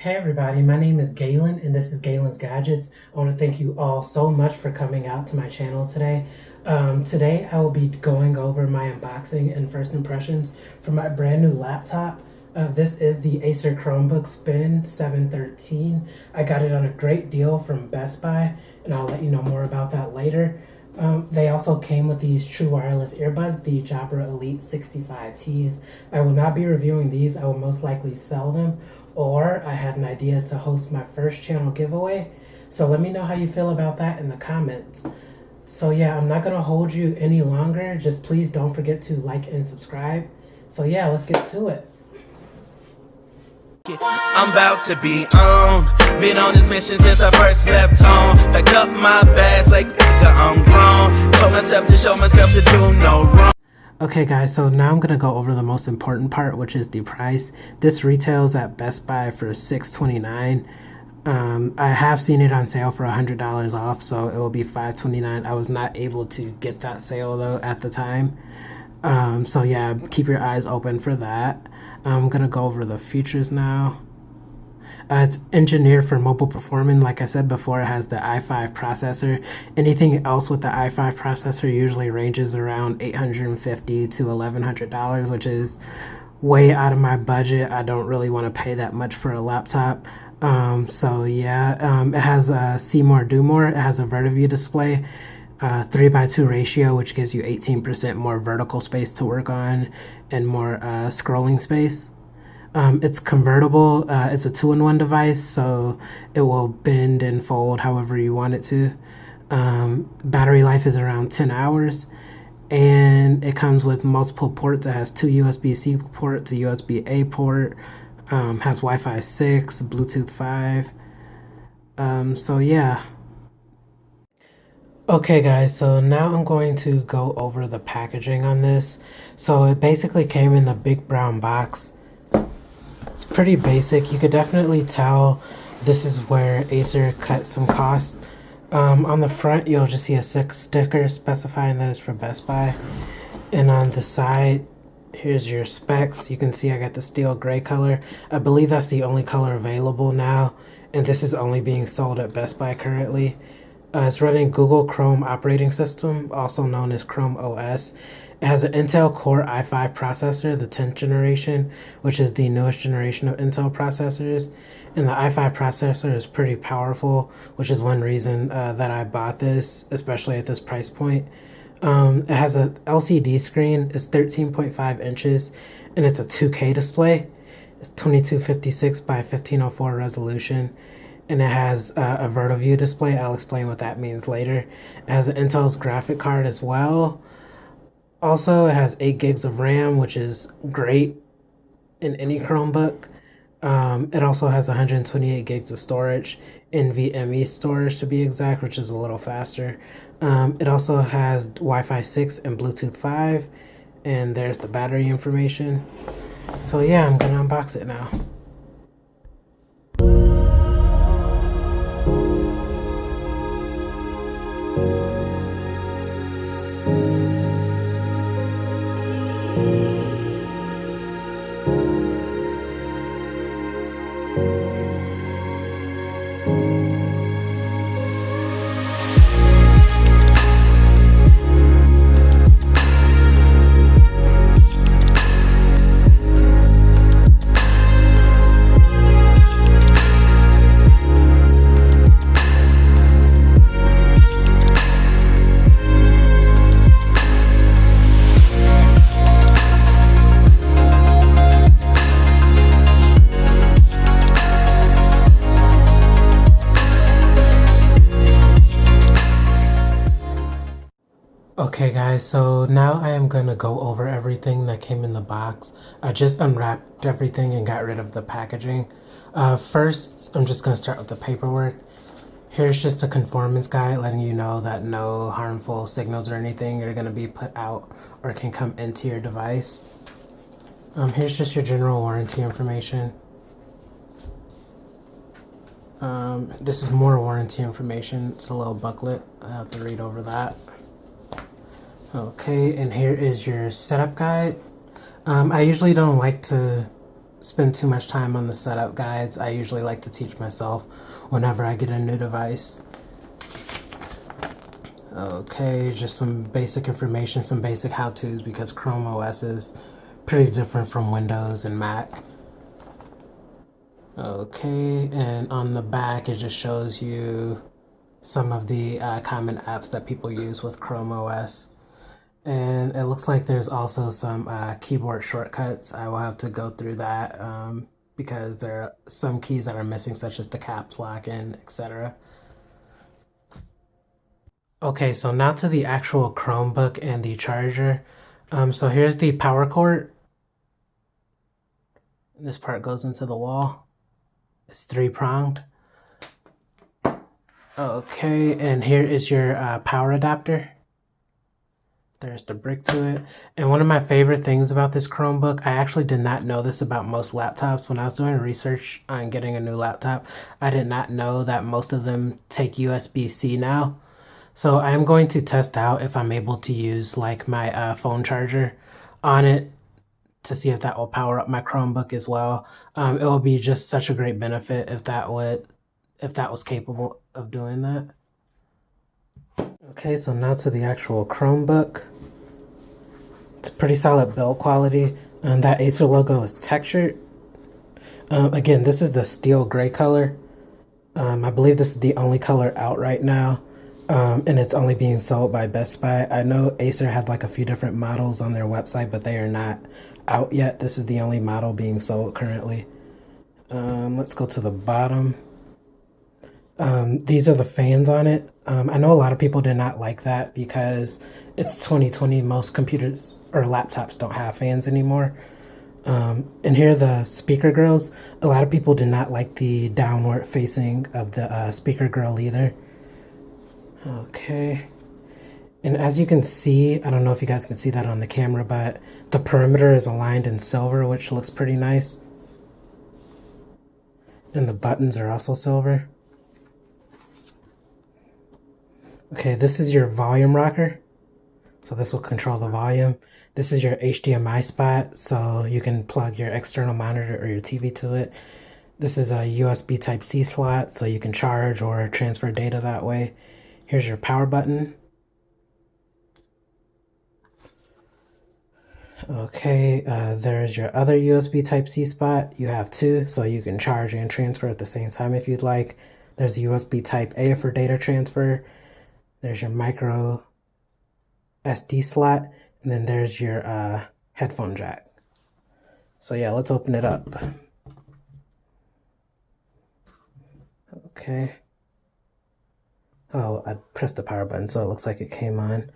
Hey everybody, my name is Galen and this is Galen's Gadgets. I want to thank you all so much for coming out to my channel today. Today I will be going over my unboxing and first impressions for my brand new laptop. This is the Acer Chromebook Spin 713. I got it on a great deal from Best Buy and I'll let you know more about that later. They also came with these true wireless earbuds, the Jabra Elite 65Ts. I will not be reviewing these, I will most likely sell them, or I had an idea to host my first channel giveaway. So let me know how you feel about that in the comments. So yeah, I'm not gonna hold you any longer, just please don't forget to like and subscribe. So yeah, let's get to it. I'm about to be on. Been on this mission since I first left home. Packed up my bags like I'm grown. Told myself to show myself to do no wrong. Okay guys, so now I'm going to go over the most important part, which is the price. This retails at Best Buy for $629. I have seen it on sale for $100 off, so it will be $529. I was not able to get that sale though at the time. So yeah, keep your eyes open for that. I'm going to go over the features now. It's engineered for mobile performance. Like I said before, it has the i5 processor. Anything else with the i5 processor usually ranges around $850 to $1,100, which is way out of my budget. I don't really want to pay that much for a laptop. So yeah, it has a see more, do more. It has a VertiView display, 3:2 ratio, which gives you 18% more vertical space to work on and more scrolling space. It's convertible. It's a 2-in-1 device, so it will bend and fold however you want it to. Battery life is around 10 hours, and it comes with multiple ports. It has 2 USB-C ports, a USB-A port, has Wi-Fi 6, Bluetooth 5. So yeah. Okay guys, so now I'm going to go over the packaging on this. So it basically came in the big brown box. It's pretty basic. You could definitely tell this is where Acer cut some costs. On the front, you'll just see a sticker specifying that it's for Best Buy. And on the side, here's your specs. You can see I got the steel gray color. I believe that's the only color available now. And this is only being sold at Best Buy currently. It's running Google Chrome operating system, also known as ChromeOS. It has an Intel Core i5 processor, the 10th generation, which is the newest generation of Intel processors. And the i5 processor is pretty powerful, which is one reason that I bought this, especially at this price point. It has a LCD screen, it's 13.5 inches, and it's a 2K display. It's 2256 by 1504 resolution. And it has a VertiView display. I'll explain what that means later. It has an Intel's graphic card as well. Also, it has 8 gigs of RAM, which is great in any Chromebook. It also has 128 gigs of storage, NVMe storage to be exact, which is a little faster. It also has Wi-Fi 6 and Bluetooth 5, and there's the battery information. So yeah, I'm gonna unbox it now. Okay guys, so now I am going to go over everything that came in the box. I just unwrapped everything and got rid of the packaging. First, I'm just going to start with the paperwork. Here's just a conformance guide letting you know that no harmful signals or anything are going to be put out or can come into your device. Here's just your general warranty information. This is more warranty information. It's a little booklet. I have to read over that. Okay, and here is your setup guide. I usually don't like to spend too much time on the setup guides. I usually like to teach myself whenever I get a new device. Okay, just some basic information, some basic how-tos, because ChromeOS is pretty different from Windows and Mac. Okay, and on the back it just shows you some of the common apps that people use with ChromeOS. And it looks like there's also some keyboard shortcuts. I will have to go through that because there are some keys that are missing, such as the caps lock and etc. Okay, so now to the actual Chromebook and the charger. So here's the power cord. This part goes into the wall. It's 3-pronged. Okay, and here is your power adapter. There's the brick to it. And one of my favorite things about this Chromebook, I actually did not know this about most laptops. When I was doing research on getting a new laptop, I did not know that most of them take USB-C now. So I am going to test out if I'm able to use like my phone charger on it to see if that will power up my Chromebook as well. It will be just such a great benefit if that was capable of doing that. Okay, so now to the actual Chromebook. It's a pretty solid build quality. That Acer logo is textured. Again, this is the steel gray color. I believe this is the only color out right now. And it's only being sold by Best Buy. I know Acer had like a few different models on their website, but they are not out yet. This is the only model being sold currently. Let's go to the bottom. These are the fans on it. I know a lot of people did not like that because it's 2020. Most computers or laptops don't have fans anymore. And here are the speaker grills. A lot of people did not like the downward facing of the speaker grill either. Okay. And as you can see, I don't know if you guys can see that on the camera, but the perimeter is aligned in silver, which looks pretty nice. And the buttons are also silver. Okay, this is your volume rocker. So this will control the volume. This is your HDMI spot, so you can plug your external monitor or your TV to it. This is a USB Type-C slot, so you can charge or transfer data that way. Here's your power button. Okay, there's your other USB Type-C spot. You have two, so you can charge and transfer at the same time if you'd like. There's USB Type-A for data transfer. There's your micro SD slot, and then there's your headphone jack. So yeah, let's open it up. Okay. Oh, I pressed the power button, so it looks like it came on.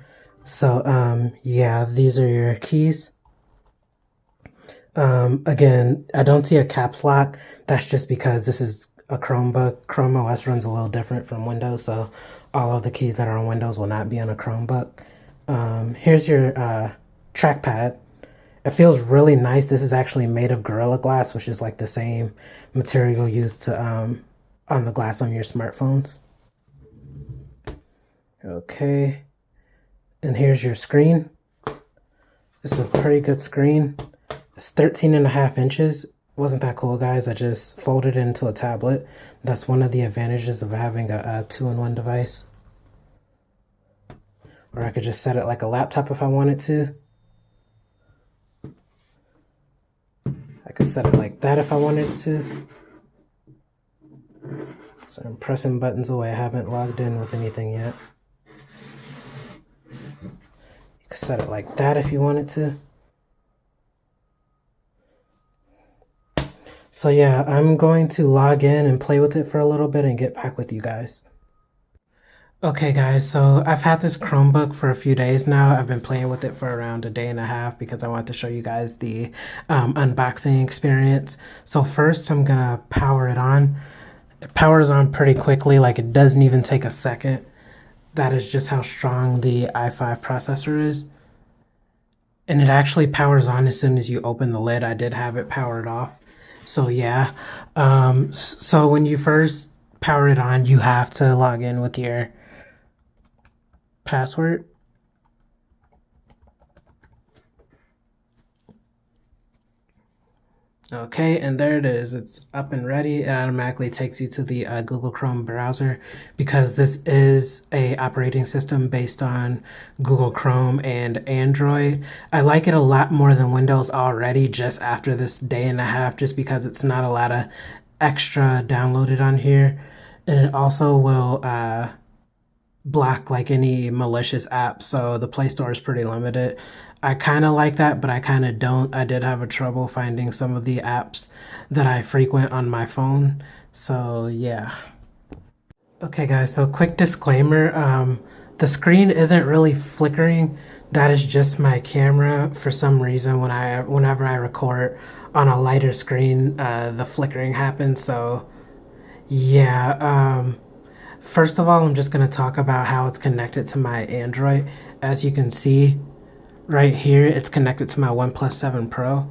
So yeah, these are your keys. Again, I don't see a caps lock. That's just because this is a Chromebook. ChromeOS runs a little different from Windows, so all of the keys that are on Windows will not be on a Chromebook. Here's your trackpad. It feels really nice. This is actually made of Gorilla Glass, which is like the same material used to on the glass on your smartphones. Okay, and here's your screen. This is a pretty good screen. It's 13.5 inches. Wasn't that cool, guys? I just folded it into a tablet. That's one of the advantages of having a two-in-one device. Or I could just set it like a laptop if I wanted to. I could set it like that if I wanted to. So I'm pressing buttons away. I haven't logged in with anything yet. You could set it like that if you wanted to. So yeah, I'm going to log in and play with it for a little bit and get back with you guys. Okay guys, so I've had this Chromebook for a few days now. I've been playing with it for around a day and a half because I wanted to show you guys the unboxing experience. So first I'm gonna power it on. It powers on pretty quickly, like it doesn't even take a second. That is just how strong the i5 processor is. And it actually powers on as soon as you open the lid. I did have it powered off. So yeah, so when you first power it on, you have to log in with your password. Okay, and there it is. It's up and ready. It automatically takes you to the Google Chrome browser because this is a operating system based on Google Chrome and Android. I like it a lot more than Windows already just after this day and a half just because it's not a lot of extra downloaded on here. And it also will block like any malicious apps, so the Play Store is pretty limited. I kind of like that, but I kind of don't. I did have a trouble finding some of the apps that I frequent on my phone. So yeah. Okay, guys. So quick disclaimer: the screen isn't really flickering. That is just my camera. For some reason, whenever I record on a lighter screen, the flickering happens. So yeah. First of all, I'm just going to talk about how it's connected to my Android. As you can see right here, it's connected to my OnePlus 7 Pro.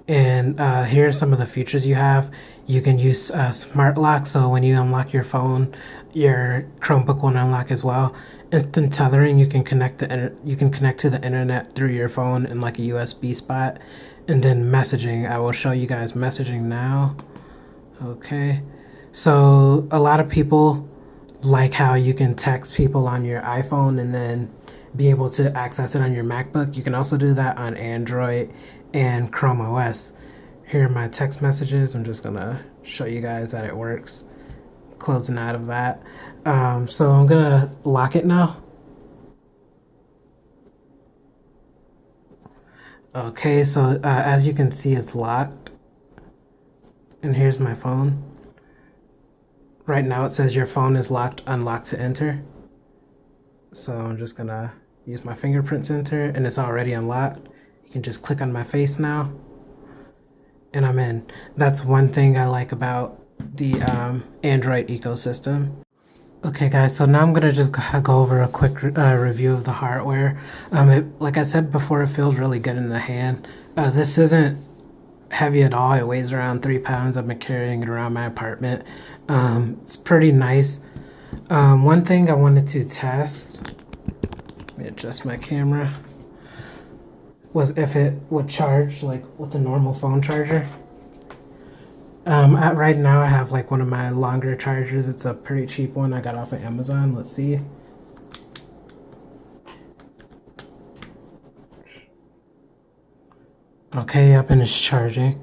And here are some of the features you have. You can use Smart Lock, so when you unlock your phone, your Chromebook will unlock as well. Instant tethering, you can connect to the internet through your phone in like a USB spot. And then messaging, I will show you guys messaging now. Okay, so a lot of people like how you can text people on your iPhone and then be able to access it on your MacBook. You can also do that on Android and ChromeOS. Here are my text messages. I'm just gonna show you guys that it works. Closing out of that. So I'm gonna lock it now. Okay, so as you can see, it's locked. And here's my phone. Right now it says your phone is locked, unlocked to enter. So I'm just gonna use my fingerprint to enter, and it's already unlocked. You can just click on my face now, and I'm in. That's one thing I like about the Android ecosystem. Okay, guys, so now I'm gonna just go over a quick review of the hardware. Like I said before, it feels really good in the hand. This isn't heavy at all. It weighs around 3 pounds. I've been carrying it around my apartment. It's pretty nice. One thing I wanted to test, let me adjust my camera, was if it would charge like with a normal phone charger. Right now I have like one of my longer chargers. It's a pretty cheap one I got off of Amazon. Let's see. Okay, up and it's charging.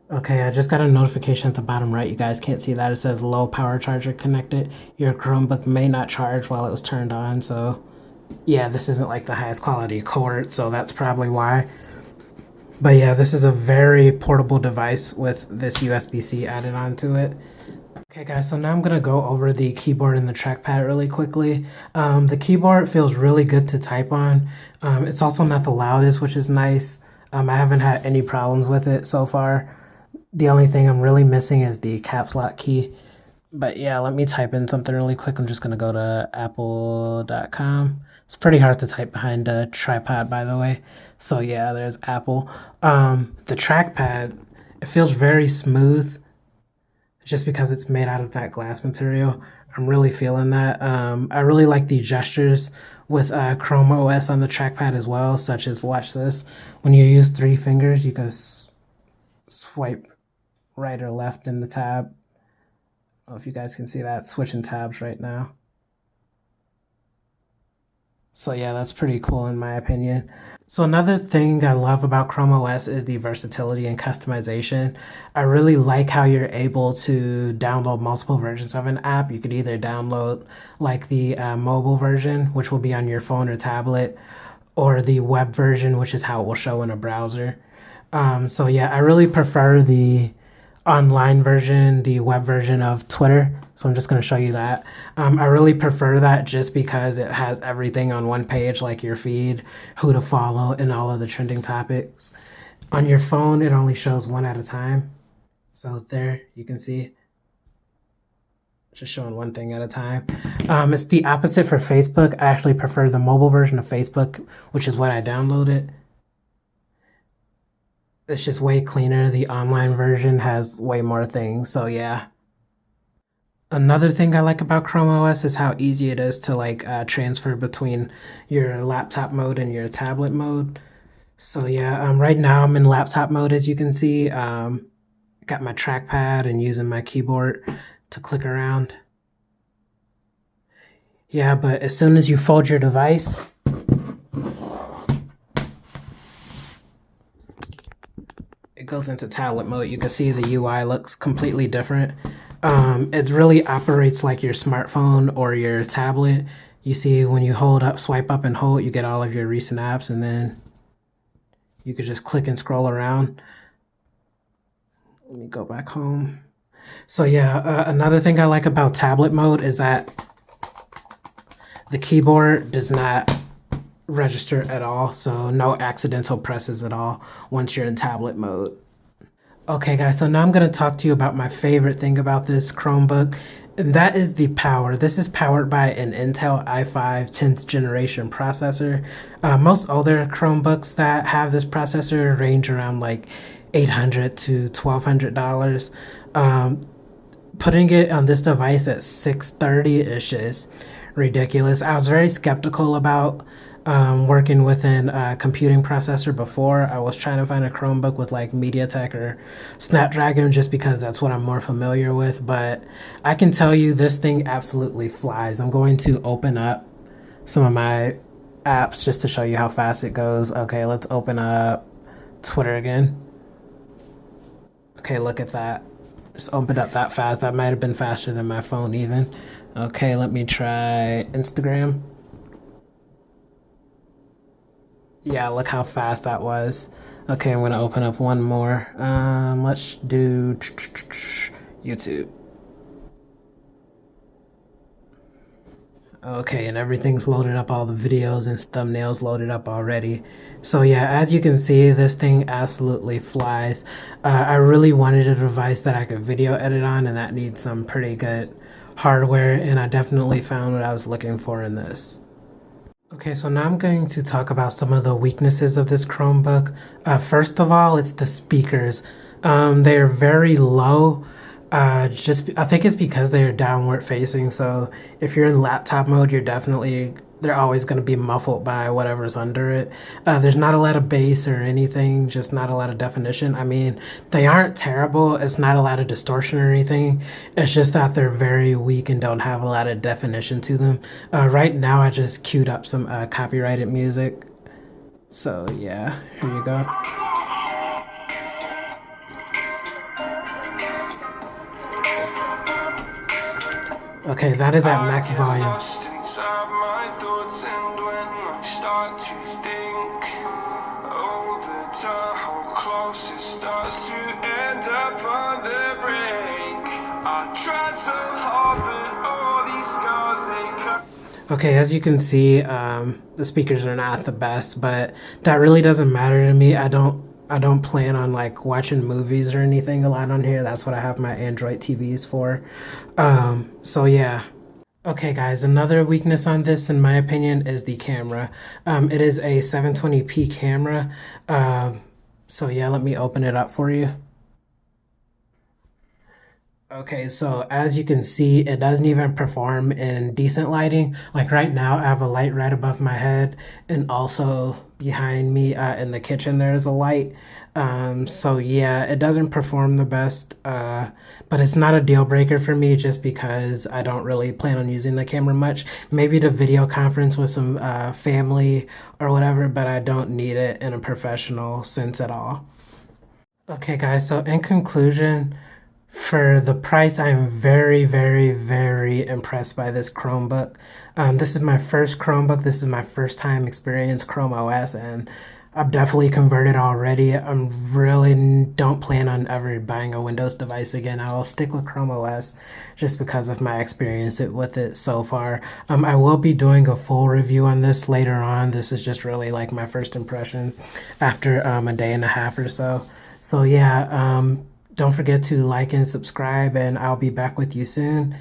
Okay, I just got a notification at the bottom right. You guys can't see that. It says low power charger connected. Your Chromebook may not charge while it was turned on. So yeah, this isn't like the highest quality cord, so that's probably why. But yeah, this is a very portable device with this USB-C added onto it. Okay guys, so now I'm gonna go over the keyboard and the trackpad really quickly. The keyboard feels really good to type on. It's also not the loudest, which is nice. I haven't had any problems with it so far. The only thing I'm really missing is the caps lock key. But yeah, let me type in something really quick. I'm just gonna go to apple.com. It's pretty hard to type behind a tripod, by the way. So yeah, there's Apple. The trackpad, it feels very smooth just because it's made out of that glass material. I'm really feeling that. I really like the gestures with ChromeOS on the trackpad as well, such as, watch this. When you use 3 fingers, you can swipe right or left in the tab. I don't know if you guys can see that, switching tabs right now. So yeah, that's pretty cool in my opinion. So another thing I love about ChromeOS is the versatility and customization. I really like how you're able to download multiple versions of an app. You could either download like the mobile version, which will be on your phone or tablet, or the web version, which is how it will show in a browser. So yeah, I really prefer the online version, the web version of Twitter. So I'm just going to show you that. I really prefer that just because it has everything on one page, like your feed, who to follow, and all of the trending topics. On your phone, it only shows one at a time. So there, you can see, just showing one thing at a time. It's the opposite for Facebook. I actually prefer the mobile version of Facebook, which is what I downloaded. It's just way cleaner. The online version has way more things. So yeah. Another thing I like about ChromeOS is how easy it is to like transfer between your laptop mode and your tablet mode. So yeah, right now I'm in laptop mode, as you can see. Got my trackpad and using my keyboard to click around. Yeah, but as soon as you fold your device, it goes into tablet mode. You can see the UI looks completely different. It really operates like your smartphone or your tablet. You see when you hold up, swipe up and hold, you get all of your recent apps, and then you could just click and scroll around. Let me go back home. So yeah, another thing I like about tablet mode is that the keyboard does not register at all, so no accidental presses at all once you're in tablet mode. Okay guys, so now I'm going to talk to you about my favorite thing about this Chromebook, and that is the power. This is powered by an Intel i5 10th generation processor. Most older Chromebooks that have this processor range around like $800 to $1,200. Putting it on this device at $630 is just ridiculous. I was very skeptical about working within a computing processor before. I was trying to find a Chromebook with like MediaTek or Snapdragon just because that's what I'm more familiar with. But I can tell you this thing absolutely flies. I'm going to open up some of my apps just to show you how fast it goes. Okay, let's open up Twitter again. Okay, look at that. Just opened up that fast. That might have been faster than my phone even. Okay, let me try Instagram. Yeah, look how fast that was. Okay, I'm gonna open up one more. Let's do YouTube. Okay, and everything's loaded up, all the videos and thumbnails loaded up already. So yeah, as you can see, this thing absolutely flies. I really wanted a device that I could video edit on, and that needs some pretty good hardware, and I definitely found what I was looking for in this. Okay, so now I'm going to talk about some of the weaknesses of this Chromebook. First of all, it's the speakers. They're very low. I think it's because they're downward facing. So if you're in laptop mode, they're always going to be muffled by whatever's under it. There's not a lot of bass or anything, just not a lot of definition. I mean, they aren't terrible. It's not a lot of distortion or anything. It's just that they're very weak and don't have a lot of definition to them. Right now, I just queued up some copyrighted music. So yeah, here you go. Okay, that is at max volume. Okay, as you can see, the speakers are not the best, but that really doesn't matter to me. I don't plan on like watching movies or anything a lot on here. That's what I have my Android TVs for. So yeah. Okay guys, another weakness on this in my opinion is the camera. It is a 720p camera. So yeah, let me open it up for you. Okay, so as you can see, it doesn't even perform in decent lighting. Like right now, I have a light right above my head, and also behind me in the kitchen, there's a light. So yeah, it doesn't perform the best, but it's not a deal breaker for me just because I don't really plan on using the camera much. Maybe to video conference with some family or whatever, but I don't need it in a professional sense at all. Okay guys, so in conclusion, for the price, I'm very, very, very impressed by this Chromebook. This is my first Chromebook. This is my first time experience ChromeOS, and I've definitely converted already. I really don't plan on ever buying a Windows device again. I'll stick with ChromeOS just because of my experience with it so far. I will be doing a full review on this later on. This is just really like my first impression after a day and a half or so. So yeah, don't forget to like and subscribe, and I'll be back with you soon.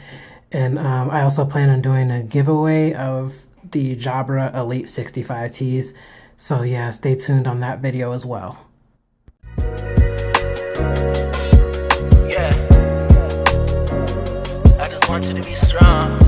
And I also plan on doing a giveaway of the Jabra Elite 65Ts. So yeah, stay tuned on that video as well. Yeah, I just want you to be strong.